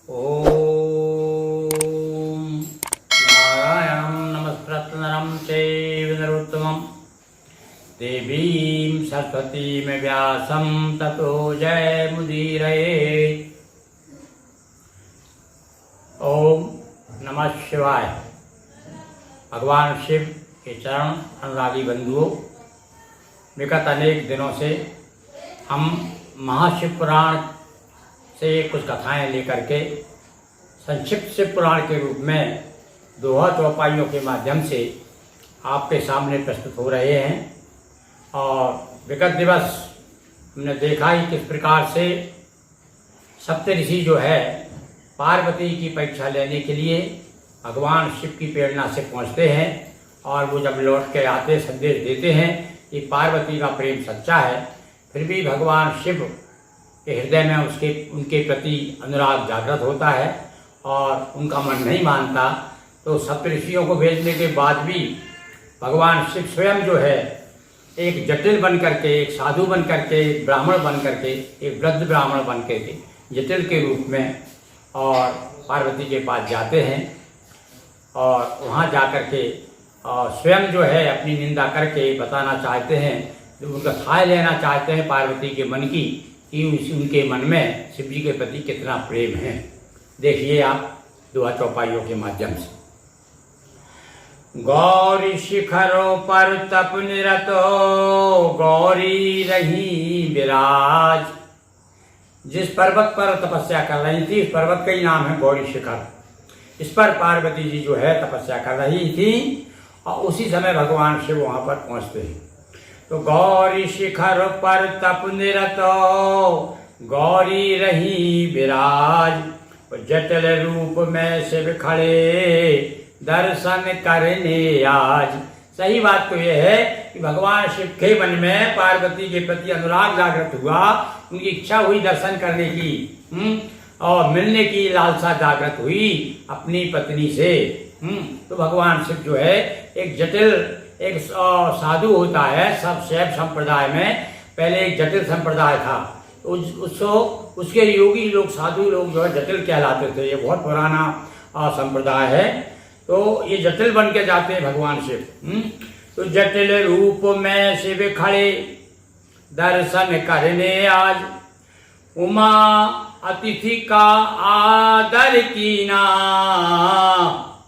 ओम नारायणं नमस्कृत्य नरं चैव नरोत्तमं देवीं सरस्वतीं व्यासं ततो जयमुदीरये। ओम नमः शिवाय। भगवान शिव के चरण अनुरागी बंधुओं, विगत अनेक दिनों से हम महाशिव पुराण से कुछ कथाएं लेकर के संक्षिप्त शिव पुराण के रूप में दोहा चौपाइयों के माध्यम से आपके सामने प्रस्तुत हो रहे हैं। और विगत दिवस हमने देखा ही किस प्रकार से सप्तऋषि जो है पार्वती की परीक्षा लेने के लिए भगवान शिव की प्रेरणा से पहुंचते हैं, और वो जब लौट के आते संदेश देते हैं कि पार्वती का प्रेम सच्चा है, फिर भी भगवान शिव के हृदय में उनके प्रति अनुराग जागृत होता है और उनका मन नहीं मानता। तो सप्तऋषियों को भेजने के बाद भी भगवान शिव स्वयं जो है एक जटिल बन करके, एक साधु बन करके, एक ब्राह्मण बन करके, एक वृद्ध ब्राह्मण बन करके जटिल के रूप में और पार्वती के पास जाते हैं। और वहाँ जा कर के स्वयं जो है अपनी निंदा करके बताना चाहते हैं, उनका थाह लेना चाहते हैं पार्वती के मन की कि उनके मन में शिव जी के प्रति कितना प्रेम है। देखिए आप दोहा चौपाइयों के माध्यम से। गौरी शिखरों पर तप निरतो गौरी रही विराज। जिस पर्वत पर तपस्या कर रही थी, इस पर्वत का ही नाम है गौरी शिखर। इस पर पार्वती जी जो है तपस्या कर रही थी और उसी समय भगवान शिव वहां पर पहुंचते हैं। तो गौरी शिखर पर तप निरतो गौरी रही विराज। जटिल रूप में शिव खड़े दर्शन करने आज। सही बात तो यह है कि भगवान शिव के मन में पार्वती के प्रति अनुराग जागृत हुआ, उनकी इच्छा हुई दर्शन करने की और मिलने की लालसा जागृत हुई अपनी पत्नी से। तो भगवान शिव जो है एक जटिल, एक साधु होता है। सब शैव संप्रदाय में पहले एक जटिल संप्रदाय था, उसके योगी लोग, साधु लोग जो है जटिल कहलाते थे। ये बहुत पुराना संप्रदाय है। तो ये जटिल बन के जाते हैं भगवान शिव। तो जटिल रूप में शिव खड़े दर्शन करने आज। उमा अतिथि का आदर कीना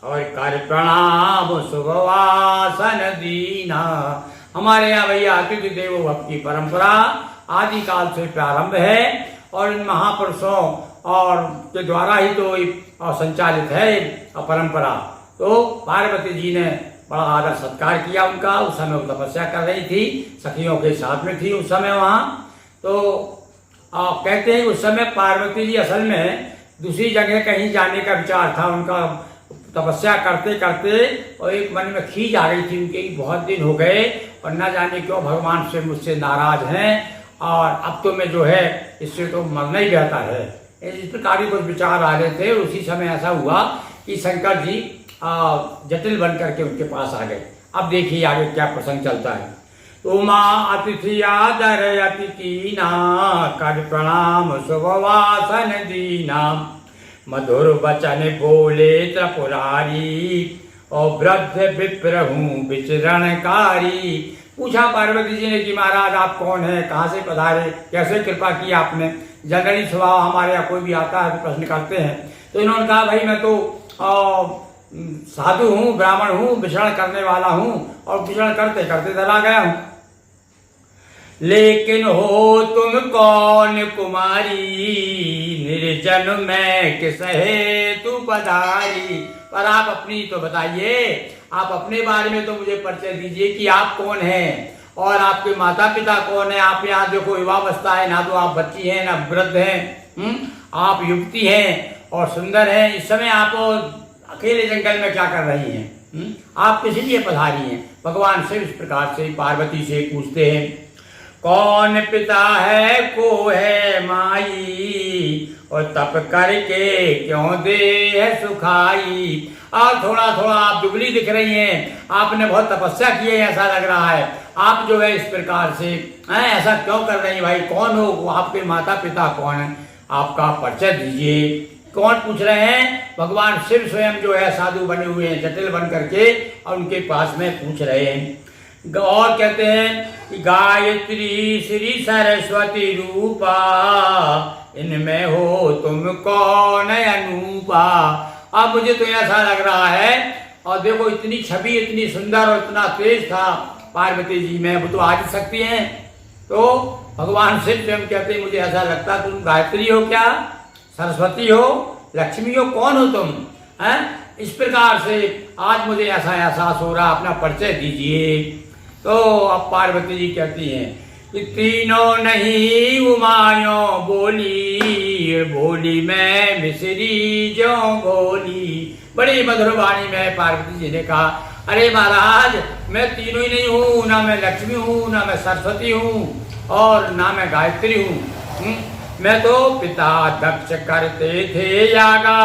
और कर प्रणाम शुभवासन दीना। हमारे यहाँ भैया अतिथि देवो भव की परंपरा आदि काल से प्रारंभ है और इन महापुरुषों और के द्वारा ही तो संचालित है परंपरा। तो पार्वती जी ने बड़ा आदर सत्कार किया उनका। उस समय वो तपस्या कर रही थी, सखियों के साथ में थी उस समय वहाँ। तो कहते हैं उस समय पार्वती जी असल में दूसरी जगह कहीं जाने का विचार था उनका। तपस्या करते करते और एक मन में खींच आ रही थी उनके, बहुत दिन हो गए और न जाने क्यों भगवान से मुझसे नाराज हैं और अब तो मैं जो है इससे तो मरना ही बेहतर है। इस प्रकार के कुछ विचार आ रहे थे। उसी समय ऐसा हुआ कि शंकर जी जटिल बन करके उनके पास आ गए। अब देखिए आगे क्या प्रसंग चलता है। उमा अतिथि आदर अति कीना कर प्रणाम शुभवासन दीना। मधुर वचन बोले त्रिपुरारी और वृद्ध विप्रहूँ विचरणकारी। पूछा पार्वती जी ने कि महाराज आप कौन है, कहाँ से पधारे, कैसे कृपा की आपने। जनरली स्वभाव हमारे यहाँ कोई भी आता है तो प्रश्न करते हैं। तो इन्होंने कहा भाई मैं तो साधु हूँ, ब्राह्मण हूँ, विचरण करने वाला हूँ और विचरण करते करते चला गया हूँ। लेकिन हो तुम कौन कुमारी, निर्जन में किस हेतु पधारी। पर आप अपनी तो बताइए, आप अपने बारे में तो मुझे परिचय दीजिए कि आप कौन हैं और आपके माता पिता कौन है। आप यहाँ देखो युवावस्था है, ना तो आप बच्ची हैं ना वृद्ध हैं, आप युवती हैं और सुंदर हैं। इस समय आप अकेले जंगल में क्या कर रही हैं, आप किस लिए पधारी हैं। भगवान शिव इस प्रकार से पार्वती से पूछते हैं। कौन पिता है को है माई और तप करके क्यों दे है सुखाई। और थोड़ा थोड़ा आप दुबली दिख रही हैं, आपने बहुत तपस्या की है ऐसा लग रहा है। आप जो है इस प्रकार से ऐसा क्यों कर रही हैं भाई, कौन हो, आपके माता पिता कौन है, आपका परिचय दीजिए। कौन पूछ रहे हैं? भगवान शिव स्वयं जो है साधु बने हुए हैं, जटिल बन करके, और उनके पास में पूछ रहे हैं। और कहते हैं कि गायत्री श्री सरस्वती रूपा, इनमें हो तुम कौन अनूपा। अब मुझे तो ऐसा लग रहा है, और देखो इतनी छवि इतनी सुंदर और इतना तेज था पार्वती जी में, वो तो आ ही सकती हैं। तो भगवान शिव स्वयं कहते हैं मुझे ऐसा लगता तुम गायत्री हो क्या, सरस्वती हो, लक्ष्मी हो, कौन हो तुम हैं? इस प्रकार से आज मुझे ऐसा एहसास हो रहा, अपना परिचय दीजिए। तो अब पार्वती जी कहती हैं कि तीनों नहीं उमायों बोली, बोली मैं मिश्री जो बोली। बड़ी मधुर वाणी में पार्वती जी ने कहा, अरे महाराज मैं तीनों ही नहीं हूँ, ना मैं लक्ष्मी हूँ, ना मैं सरस्वती हूँ, और ना मैं गायत्री हूँ। मैं तो पिता दक्ष करते थे यागा,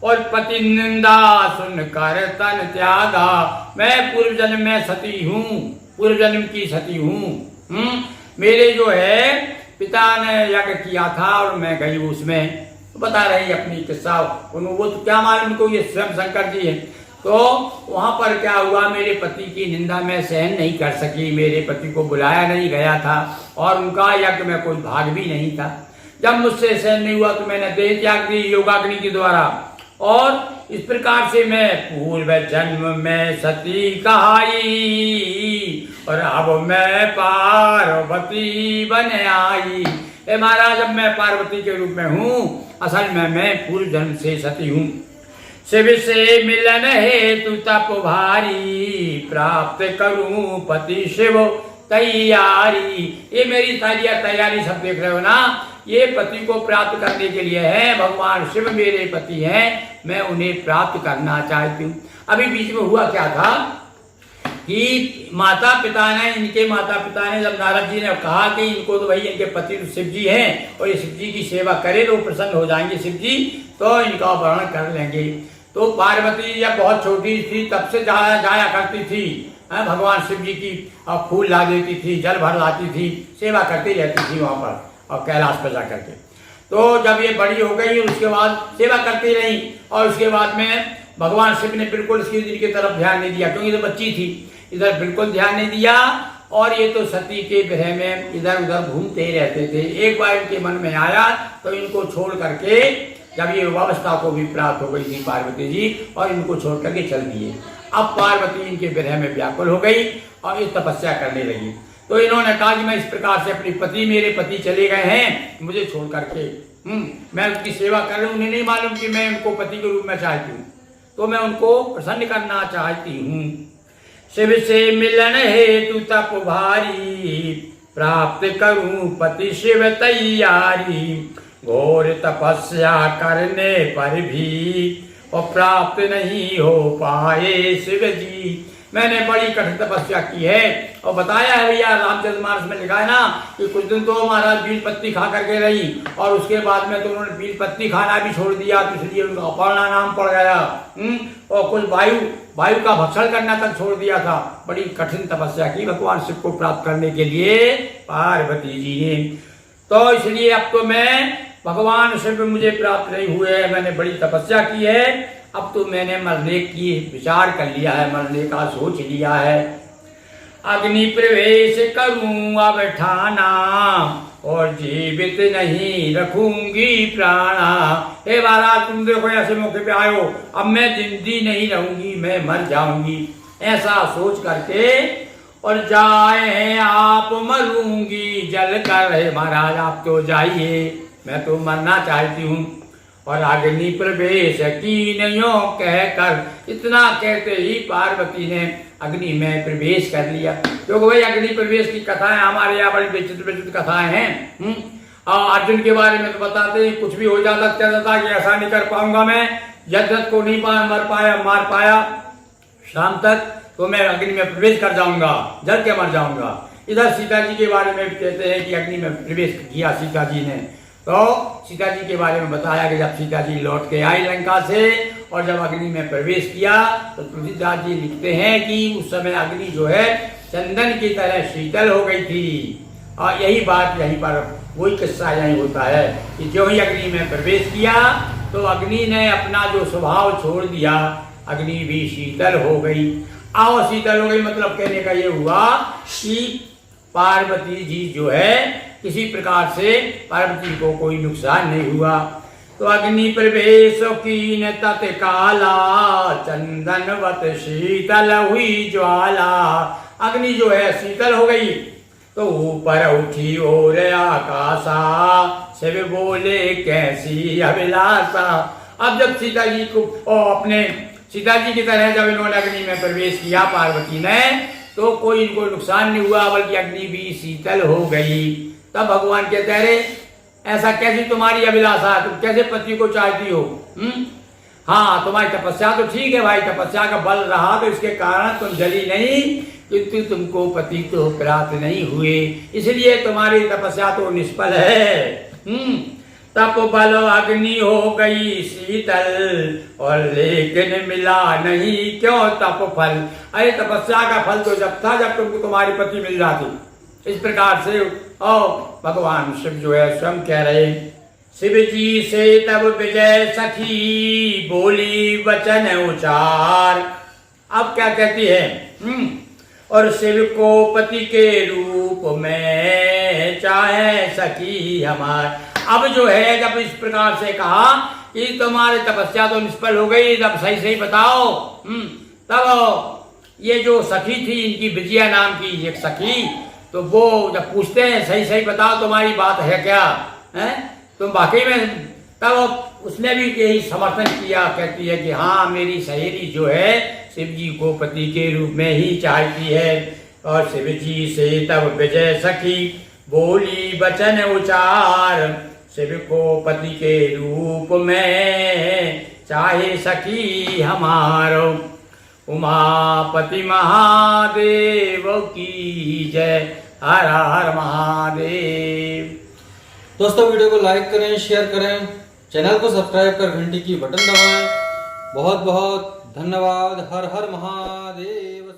और पति निंदा सुन कर तन त्यागा। मैं पूर्व जन्म में सती हूँ, पूर्व जन्म की सती हूँ। मेरे जो है पिता ने यज्ञ किया था और मैं गई उसमें, बता रही अपनी किस्सा। वो तो क्या मालूम उनको, ये स्वयं शंकर जी है। तो वहां पर क्या हुआ, मेरे पति की निंदा मैं सहन नहीं कर सकी, मेरे पति को बुलाया नहीं गया था, और उनका यज्ञ में कोई भाग भी नहीं था। जब मुझसे सहन नहीं हुआ तो मैंने देह त्याग दी योगाग्नि के द्वारा, और इस प्रकार से मैं पूर्व जन्म में सती कहाई, और अब मैं पार्वती बन आई। महाराज अब मैं पार्वती के रूप में हूँ, असल में मैं पूर्व जन्म से सती हूँ। शिव से मिलन हेतु तप भारी, प्राप्त करूं पति शिव तैयारी। ये मेरी सारी तैयारी सब देख रहे हो ना, ये पति को प्राप्त करने के लिए है। भगवान शिव मेरे पति हैं, मैं उन्हें प्राप्त करना चाहती हूँ। अभी बीच में हुआ क्या था कि माता पिता ने, इनके माता पिता ने, जब नारद जी ने कहा कि इनको तो भाई इनके पति तो शिव जी हैं, और ये शिव जी की सेवा करे तो प्रसन्न हो जाएंगे शिव जी, तो इनका वर्ण कर लेंगे। तो पार्वती जब बहुत छोटी थी तब से जाया करती थी भगवान शिव जी की, फूल ला देती थी, जल भर लाती थी, सेवा करती रहती थी वहाँ पर, और कैलाश पर जा करके। तो जब ये बड़ी हो गई उसके बाद सेवा करती रही, और उसके बाद में भगवान शिव ने बिल्कुल इसकी की तरफ ध्यान नहीं दिया, क्योंकि तो बच्ची थी, इधर बिल्कुल ध्यान नहीं दिया, और ये तो सती के विरह में इधर उधर घूमते रहते थे। एक बार इनके मन में आया तो इनको छोड़ करके, जब ये युवावस्था को भी प्राप्त हो गई थी पार्वती जी, और इनको छोड़ करके चल दिए। अब पार्वती इनके विरह में व्याकुल हो गई और ये तपस्या करने लगी। तो इन्होंने कहा कि मैं इस प्रकार से अपने पति, मेरे पति चले गए हैं मुझे छोड़ करके, मैं उनकी सेवा कर रही हूँ, उन्हें नहीं मालूम कि मैं उनको पति के रूप में चाहती हूँ, तो मैं उनको प्रसन्न करना चाहती हूँ। शिव से मिलन हेतु तप भारी, प्राप्त करूं पति शिव तैयारी। घोर तपस्या करने पर भी और प्राप्त नहीं हो पाए शिव जी। मैंने बड़ी कठिन तपस्या की है, और बताया है भैया रामचरितमानस में लिखा है ना कि कुछ दिन तो महाराज बीज पत्ती खा करके रही, और उसके बाद में तो उन्होंने बीज पत्ती खाना भी छोड़ दिया, तो इसलिए उनका अपर्णा नाम पड़ गया। और कुछ वायु का भक्षण करना तक छोड़ दिया था। बड़ी कठिन तपस्या की भगवान शिव को प्राप्त करने के लिए पार्वती जी ने। तो इसलिए अब तो मैं, भगवान शिव मुझे प्राप्त नहीं हुए, मैंने बड़ी तपस्या की है, अब तो मैंने मरने की विचार कर लिया है, मरने का सोच लिया है। अग्नि प्रवेश करूं अब ठाना, और जीवित नहीं रखूंगी प्राणा। हे महाराज तुम देखो ऐसे मौके पे आयो, अब मैं जिंदी नहीं रहूंगी, मैं मर जाऊंगी, ऐसा सोच करके, और जाए आप मरूंगी जल कर। हे महाराज आप तो जाइए, मैं तो मरना चाहती हूँ। और अग्नि प्रवेश कीन्यो कहकर, इतना कहते ही पार्वती ने अग्नि में प्रवेश कर लिया। क्योंकि भाई अग्नि प्रवेश की कथाएं हमारे यहाँ बड़ी विचित्र विचित्र कथाएं हैं। अर्जुन के बारे में तो बताते हैं कुछ भी हो जाता था कि ऐसा नहीं कर पाऊंगा मैं, जद्दत को नहीं मार पाया शाम तक, तो मैं अग्नि में प्रवेश कर जाऊंगा, जल के मर जाऊंगा। इधर सीता जी के बारे में कहते हैं कि अग्नि में प्रवेश किया सीता जी ने। तो सीता जी के बारे में बताया कि जब सीता जी लौट के आई लंका से, और जब अग्नि में प्रवेश किया, तो तुलसीदास जी लिखते हैं कि उस समय अग्नि जो है चंदन की तरह शीतल हो गई थी। और यही बात यहीं पर वही किस्सा यही होता है कि जो ही अग्नि में प्रवेश किया तो अग्नि ने अपना जो स्वभाव छोड़ दिया, अग्नि भी शीतल हो गई। आओ शीतल हो गई मतलब कहने का ये हुआ कि पार्वती जी जो है किसी प्रकार से पार्वती को कोई नुकसान नहीं हुआ। तो अग्नि प्रवेश कीन तत्काला, चंदनवत शीतल हुई ज्वाला। अग्नि जो है शीतल हो गई तो ऊपर उठी और आकाशा, शिव बोले कैसी अभिलाषा। अब जब सीता जी को अपने सीता जी की तरह जब इन्होंने अग्नि में प्रवेश किया पार्वती ने, तो कोई इनको नुकसान नहीं हुआ, बल्कि अग्नि भी शीतल हो गई। तब भगवान कहते अरे ऐसा कैसी तुम्हारी अभिलाषा, तुम कैसे पति को चाहती हो? हाँ, तुम्हारी तपस्या तो ठीक है भाई, तपस्या का बल रहा तो इसके कारण तुम जली नहीं, किंतु तुमको पति तो प्राप्त नहीं हुए, इसलिए तुम्हारी तपस्या तो निष्फल है। तप बल अग्नि हो गई शीतल, और लेकिन मिला नहीं क्यों तप फल। अरे तपस्या का फल तो जब था जब तुमको तुम्हारी पति मिल जाती। इस प्रकार से भगवान शिव जो है स्वयं कह रहे, शिव जी से तब विजय सखी, बोली वचन उचार। अब क्या कहती है? और शिव को पति के रूप में चाहे सखी हमार। अब जो है जब इस प्रकार से कहा कि तुम्हारी तपस्या तो निष्फल हो गई, तब सही सही बताओ। तब ये जो सखी थी, इनकी विजया नाम की एक सखी, तो वो जब पूछते हैं सही सही बताओ तुम्हारी बात है क्या, है तुम वाकई में, तब उसने भी यही समर्थन किया, कहती है कि हाँ मेरी सहेली जो है शिव जी को पति के रूप में ही चाहती है। और शिव जी से तब विजय सखी, बोली वचन उचार। शिव को पति के रूप में चाहे सखी हमारो, उमापति महादेव की जय। हर हर महादेव। दोस्तों वीडियो को लाइक करें, शेयर करें, चैनल को सब्सक्राइब कर घंटी की बटन दबाएं। बहुत बहुत धन्यवाद। हर हर महादेव।